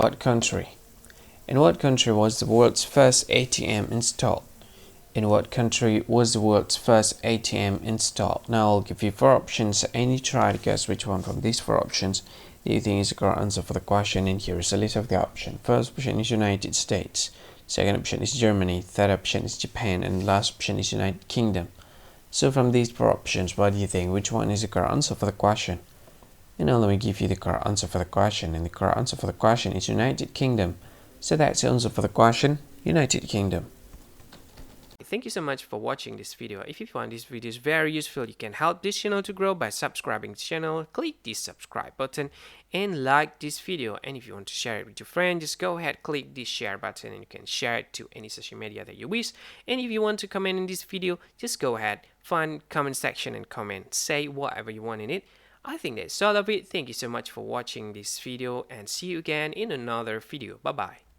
What country? In what country was the world's first ATM installed? In what country was the world's first ATM installed? Now I'll give you four options and you try to guess which one from these four options do you think is the correct answer for the question, and here is a list of the options. First option is United States, second option is Germany, third option is Japan, and last option is United Kingdom. So from these four options, what do you think which one is the correct answer for the question? And now let me give you the correct answer for the question, and the correct answer for the question is United Kingdom. So that's the answer for the question, United Kingdom. Thank you so much for watching this video. If you find this video very useful, you can help this channel to grow by subscribing to the channel. Click this subscribe button and like this video. And if you want to share it with your friend, just go ahead, click this share button, and you can share it to any social media that you wish. And if you want to comment in this video, just go ahead, find comment section and comment, say whatever you want in it. I think that's all of it. Thank you so much for watching this video and see you again in another video. Bye bye.